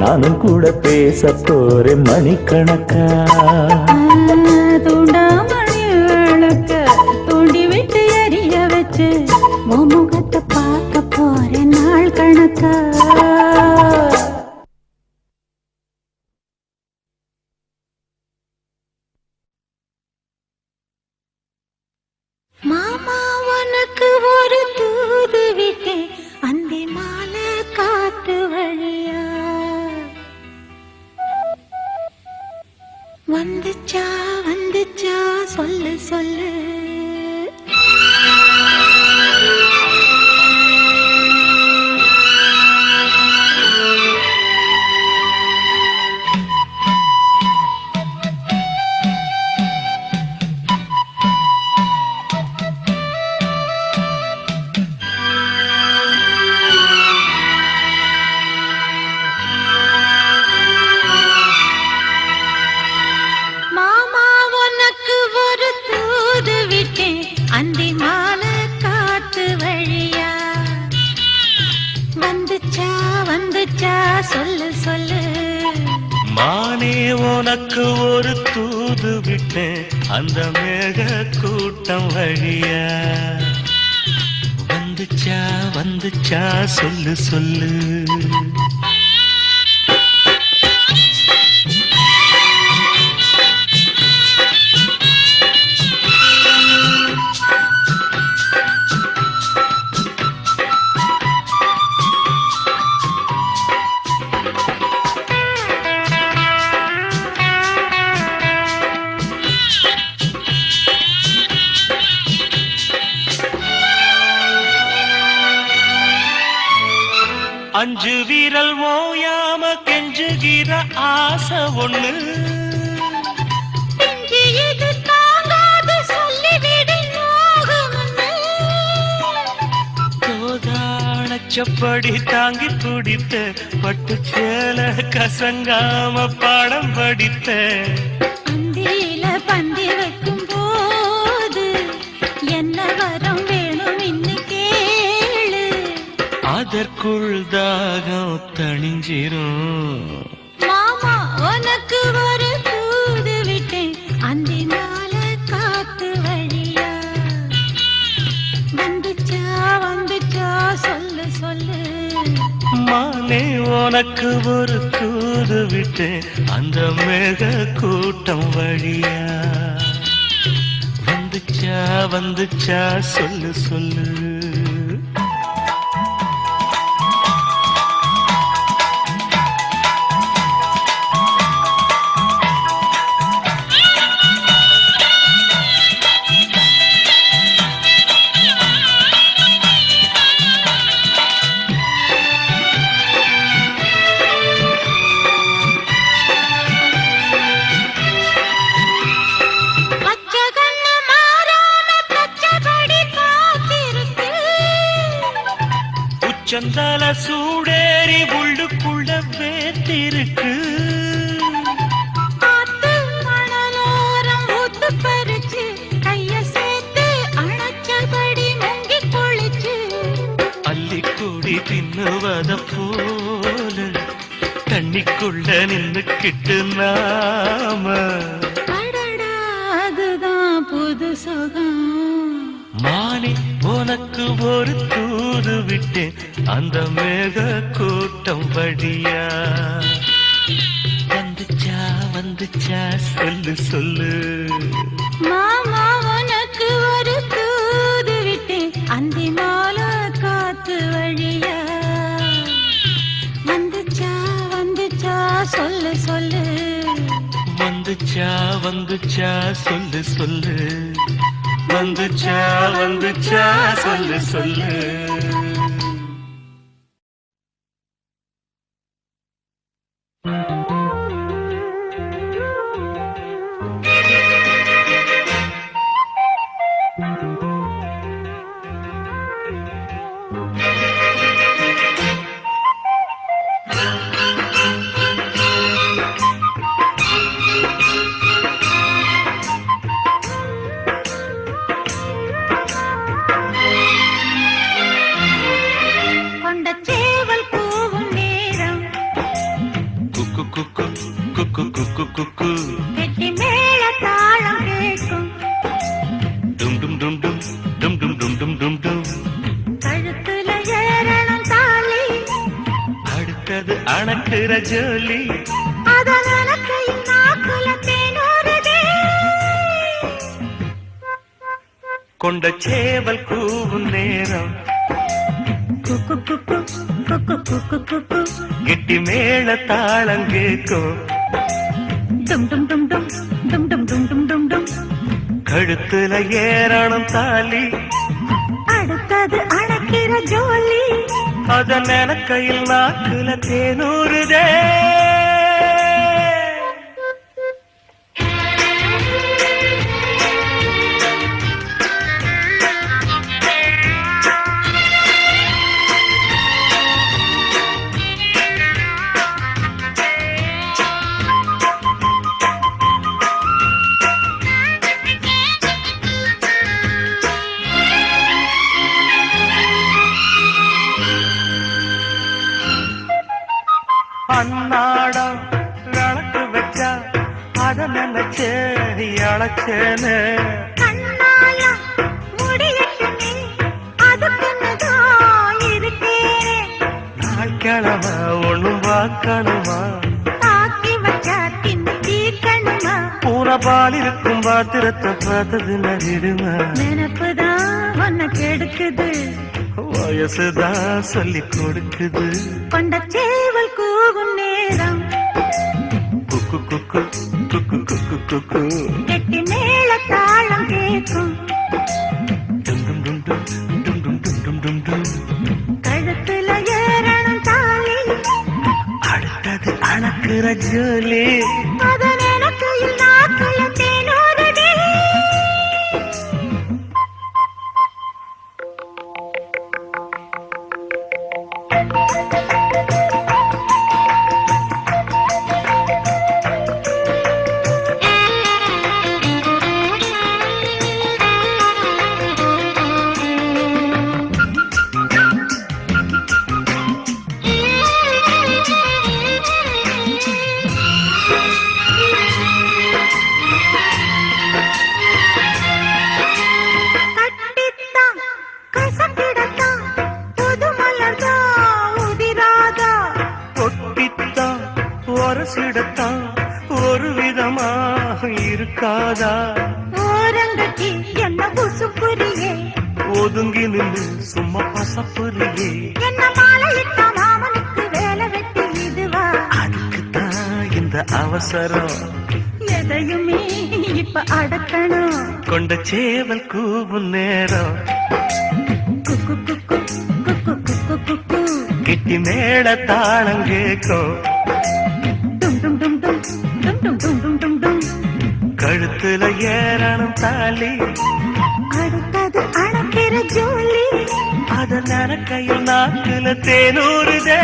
[SPEAKER 3] நானும் கூட பேச போறேன் மணிக்கணக்கா.
[SPEAKER 1] தூண்டாமணி விளக்க தூண்டி விட்டு எரிய வச்சு உன் முகத்தை பார்க்க போற நாள் கணக்கா. மாமா உனக்கு ஒரு தூது விட்டேன் அந்தி மாலை காத்து வழியா. வந்துச்சா வந்துச்சா சொல்லு சொல்லு. மாமா உனக்கு ஒரு தூது விட்டேன் அந்தி மாலை காத்து வழியா. வந்துச்சா வந்துச்சா சொல்லு சொல்லு.
[SPEAKER 3] மானே உனக்கு ஒரு தூது விட்டேன் அந்த மேக கூட்டம் வழியா. வந்துச்சா வந்துச்சா சொல்லு சொல்லு. அஞ்சு வீரல் ஓயாம கெஞ்சுகிற ஆசை ஒண்ணு
[SPEAKER 1] இது தாங்காது சொல்லிவிடு மோகமன்னு.
[SPEAKER 3] தோதாளச்சப்படி தாங்கி துடித்த பட்டு சேல கசங்காம பாடம் படித்த
[SPEAKER 1] அந்தியில பந்தி வைக்கும் போது என்ன வரம் வேணும் இன்னு கேளு.
[SPEAKER 3] அதற்குள் தாகம் தணிஞ்சிரும்.
[SPEAKER 1] மாமா உனக்கு ஒரு தூது விட்டேன் அந்தி நாள காத்து வழியா. வந்துச்சா வந்துச்சா சொல்லு சொல்லு.
[SPEAKER 3] மானே உனக்கு ஒரு தூது விட்டேன் அந்த மேக கூட்டம் வழியா. வந்துச்சா வந்துச்சா சொல்லு சொல்லு. சந்தல சூடேறி உள்ளுக்குள்ள வேத்திருக்கு.
[SPEAKER 1] ஆத்து மணலோரம் ஊத்து பறிச்சு கைய சேர்த்து அணைச்சபடி முங்கி குளிச்சு.
[SPEAKER 3] அள்ளிக்கூடி தின்னுவத போல தண்ணிக்குள்ள நின்னுக்கிட்டு நாம.
[SPEAKER 1] அடடா அதுதான் புது சுகம்.
[SPEAKER 3] மானே உனக்கு ஒரு தூது விட்டேன் அந்த மேக கூட்டம் வழியா. வந்துச்சா வந்துச்சா சொல்லு சொல்லு.
[SPEAKER 1] மாமா உனக்கு ஒரு தூது விட்டேன் அந்தி மால காத்து வழியா. வந்துச்சா வந்துச்சா சொல்லு சொல்லு.
[SPEAKER 3] வந்துச்சா வந்துச்சா சொல்லு சொல்லு. வந்துச்சா வந்துச்சா சொல்லு சொல்லு.
[SPEAKER 1] வெட்டி மேல தாளம் கேட்கும்.
[SPEAKER 3] டும் டும் டும் டும் டும் டும் டும் டும் டும் டும்.
[SPEAKER 1] கழுத்துல ஏறணும் தாலி.
[SPEAKER 3] அடுத்தது அணக்குற ஜோலி.
[SPEAKER 1] அதன் அணக்கையும் நாக்குல தேனூறுதே.
[SPEAKER 3] கொண்ட சேவல் கூவும் நேரம்.
[SPEAKER 1] குக்கு குக்கு குக்கு குக்கு குக்கு.
[SPEAKER 3] கெட்டி மேல தாளம் கேட்கும்.
[SPEAKER 1] டும் டும் டும் டும் டும் டும் டும் டும் டும் டும்.
[SPEAKER 3] கழுத்துல ஏறணும் தாலி.
[SPEAKER 1] அடுத்தது அணைக்கிற ஜோலி.
[SPEAKER 3] அதன் கையில் நாக்குல தேனூறுதே. அன்னாடம் விளக்கு வச்சா அத நினைச்சே அழைச்சேன்னு.
[SPEAKER 1] கண்ணாலம் முடியட்டுமே அதுக்குன்னுதான் இருக்கேன்.
[SPEAKER 3] நாய்க்கிழமை ஒண்ணும் பார்க்கணுமா.
[SPEAKER 1] தாக்கி வச்சா தின்னு தீர்க்கணுமா.
[SPEAKER 3] பூரா பால் இருக்கும் பாத்திரத்தை பார்த்தது நடிடுமா.
[SPEAKER 1] நினப்புதான் உன்னை கெடுக்குது.
[SPEAKER 3] வயசுதான் சொல்லி கொடுக்குது.
[SPEAKER 1] கொண்ட சேவல் கூவும் நேரம்.
[SPEAKER 3] குக்கு குக்கு குக்கு குக்கு குக்கு.
[SPEAKER 1] கெட்டி மேல தாளம் கேட்கும்.
[SPEAKER 3] டும் டும் டும் டும் டும் டும் டும் டும் டும்.
[SPEAKER 1] கழுத்துல ஏறணும் தாலி.
[SPEAKER 3] ஜோலி
[SPEAKER 1] அதன் எனக்கு நாக்குல தேனோரடி கட்டித்தான் கசக்கிடத்தான் புது மலர்தான் உதிராதா
[SPEAKER 3] ஒட்டித்தான் ஒரசிடத்தான் ஒரு விதமா இருக்காதா
[SPEAKER 1] ஓரங்கட்டி என்ன குசுப்புரியே
[SPEAKER 3] ஒதுங்கி நின்று சும்மா பசப்புரியே
[SPEAKER 1] என்ன மாலையிட்ட மாமனுக்கு வேலை வெட்டி இதுவா
[SPEAKER 3] அதுக்குத்தான் இந்த அவசரம்
[SPEAKER 1] எதையுமே இப்ப அடக்கணும்
[SPEAKER 3] கொண்ட சேவல் கூவும் நேரம்
[SPEAKER 1] குக்கு குக்கு குக்கு குக்கு குக்கு
[SPEAKER 3] கிட்டி மேல தாளம் கேட்கும்
[SPEAKER 1] டும் டும் டும் டும் டும் டும் டும் டும் டும் டும்
[SPEAKER 3] கழுத்துல ஏறணும் தாலி
[SPEAKER 1] அடுத்தது அணக்கிற ஜோலி
[SPEAKER 3] அத நனக்கையில் நாக்குல தேனூறுதே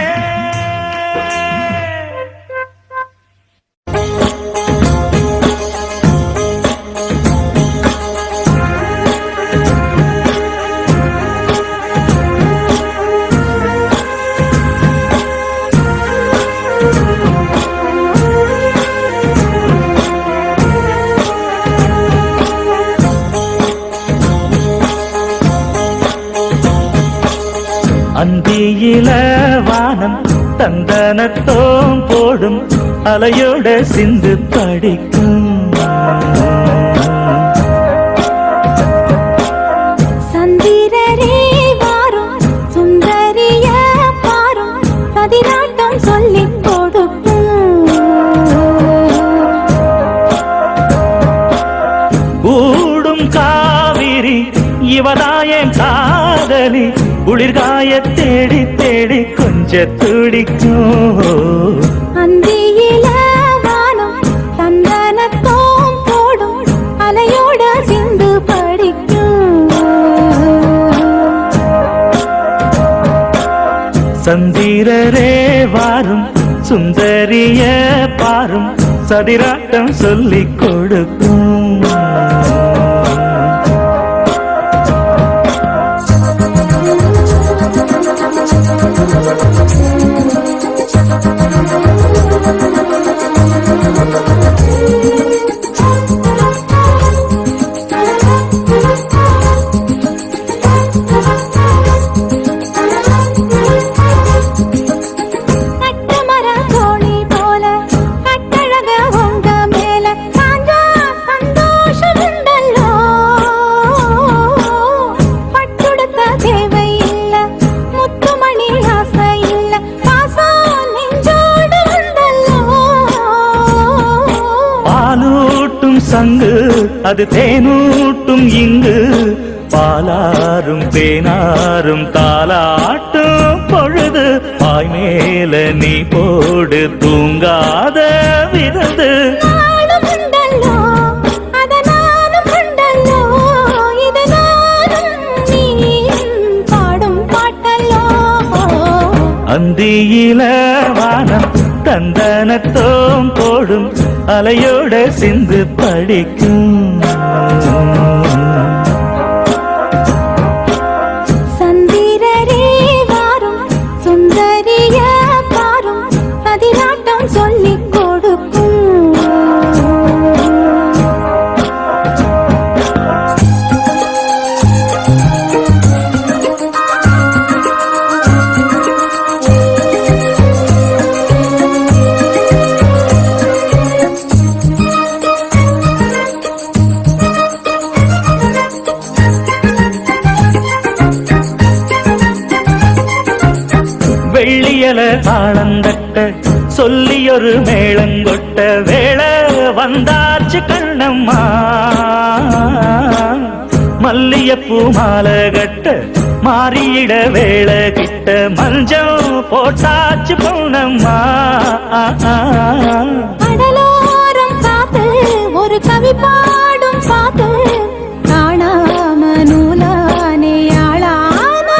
[SPEAKER 3] அந்தியில வானம் தந்தனத்தோம் போடும் அலையோட சிந்து படிக்கும்
[SPEAKER 1] சந்திரரே வாரும் சுந்தரிய பாரும் பதினாட்டம் சொல்லிக் கொடுக்கும்
[SPEAKER 3] கூடும் காவிரி இவதாயன் காதலி குளிர்காய தேடி தேடி கொஞ்ச துடிக்கும்
[SPEAKER 1] அந்தியில வானம் தந்தனத்தோம் போடும் அலையோட சிந்து படிக்கும்
[SPEAKER 3] சந்திரரே வாரும் சுந்தரிய பாரும் சதிராட்டம் சொல்லிக் கொடுக்கும்
[SPEAKER 1] கட்டுமர தோணி போல கட்டழக உங்க மேல சாஞ்சா சந்தோஷம் உண்டல்லோ பட்டுடுத்த தேவை இல்ல முத்துமணி ஆசை இல்ல பாசம் நெஞ்சோடு உண்டல்லோ
[SPEAKER 3] பாலூட்டும் சங்கு அது தேனூட்டும் இங்கு பாலாரும் தேனாரும் தாலாட்டும் பொழுது பாய் மேல நீ போடு தூங்காத விருது
[SPEAKER 1] நானும் உண்டல்லோ அத நானும் உண்டல்லோ இது நானும் நீயும் பாடும் பாட்டல்லோ
[SPEAKER 3] அந்தியில வானம் தந்தனத்தோம் போடும் அலையோட சிந்து படிக்கும்
[SPEAKER 1] சந்திரரே வாரும் சுந்தரிய பாரும் பதினாட்டம் சொல்லிக் கொடுக்கும்
[SPEAKER 3] வெள்ளியல தாளந்தட்ட சொல்லியொரு மேளங்கொட்ட வேளை வந்தாச்சு கண்ணம்மா மல்லியப்பூ மாலை கட்ட மாறியிட வேளை கிட்ட மஞ்சள் போட்டாச்சு பொன்னம்மா.
[SPEAKER 1] கடலோரம் காத்து ஒரு கவி பாடும் பாத்து காணாம நூலானே ஆளான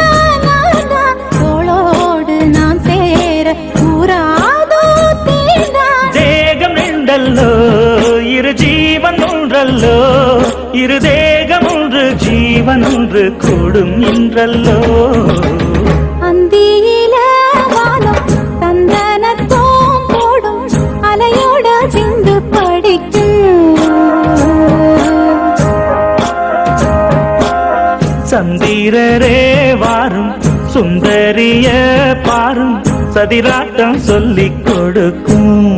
[SPEAKER 1] தோளோடு நான் சேர கூறாதோ தீண்டா.
[SPEAKER 3] தேகம் ரெண்டல்லோ இரு ஜீவன் ஒன்றல்லோ, இரு தேகம் ஒன்று ஜீவன் ஒன்று கூடும் என்றல்லோ.
[SPEAKER 1] அந்தியில வானம் தந்தனத்தோம் போடும் அலையோட சிந்து படிக்கும்.
[SPEAKER 3] சந்திரரே வாரும் சுந்தரிய பாரும் சதிராட்டம் சொல்லிக் கொடுக்கும்.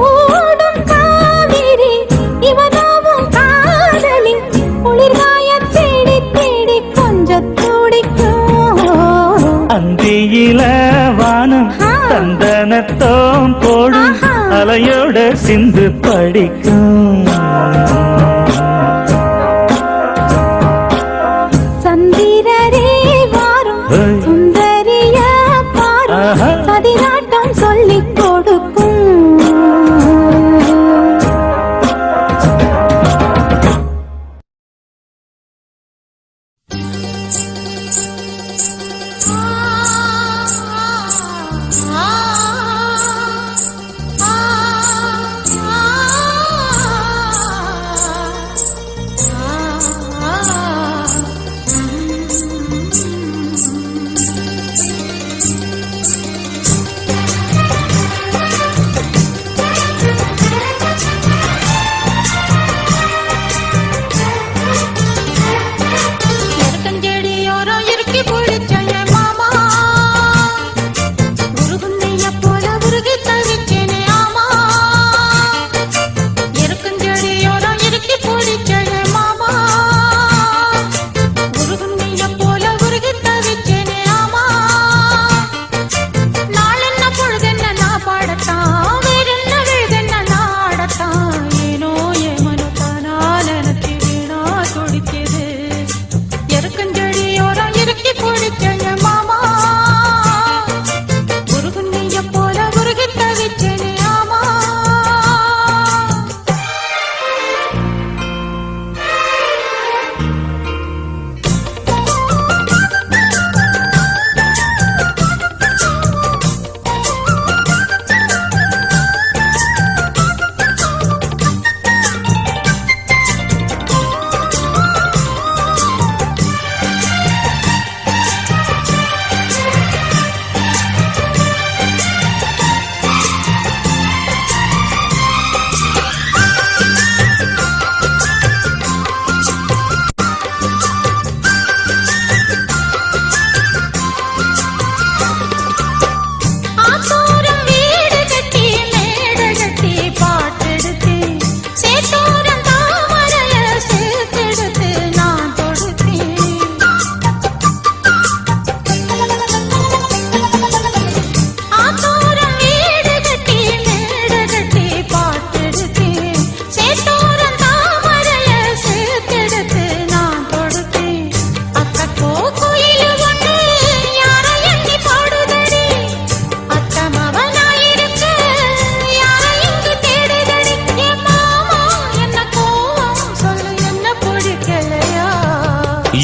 [SPEAKER 1] ஓடும் காவிரி இவனாவும் காதலி குளிர்காய தேடி தேடி கொஞ்சம் துடிக்கும்.
[SPEAKER 3] அந்தியில வானம் தந்தனத்தோம் போடும் அலையோட சிந்து படிக்கும்.
[SPEAKER 1] சந்திரரே வாரும் சுந்தரிய பாரும் சதிராட்டம் சொல்லிக் கொடுக்கும்.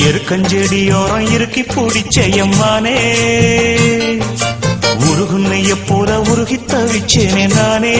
[SPEAKER 3] எருக்கஞ்செடியோரம் இறுக்கி பிடிச்சயம்மானே, உருகுன்னைய போல உருகி தவிச்சேனே நானே.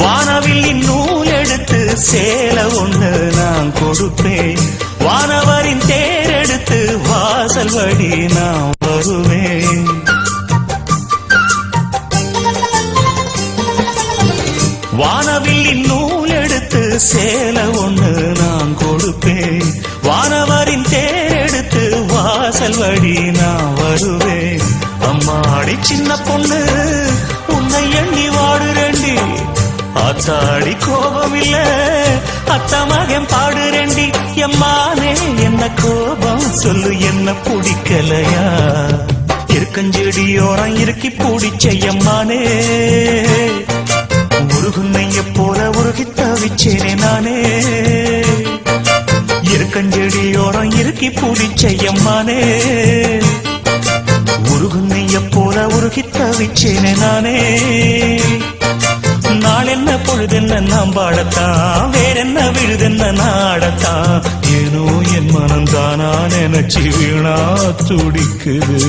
[SPEAKER 3] வானவில் நூல் எடுத்து சேல ஒண்ணு நான் கொடுப்பேன், வானவரின் தேர் எடுத்து வாசல் வழி நான் வருவேன். வானவில்லின் நூல் எடுத்து சேலை ஒண்ணு நான் கொடுப்பேன். வானவரின் தேர் எடுத்து வாசல் வழி நான் வருவேன். அம்மாடி சின்ன பொண்ணு உன்னை எண்ணி வாடுறேண்டி. ஆத்தாடி கோபம் இல்ல அத்த மகன் பாடுறேண்டி. எம்மானே என்ன கோபம் சொல்லு, என்ன பிடிக்கலையா? இருக்கஞ்செடியோரம் இருக்கி பிடிச்ச எம்மானே, முருகுன்னைய போல உருகி தவிச்சேனே நானே. இருக்கஞ்செடியோரம் இருக்கி பிடிச்ச எம்மானே, முருகுன்னைய போல உருகி தவிச்சேனே நானே. நாளென்ன பொழுதென்ன நாம் பாடத்தான், வேறென்ன விழுதென்ன நாடத்தான். ஏனோ என் மனம் தானா நினைச்சு வீணா துடிக்குது.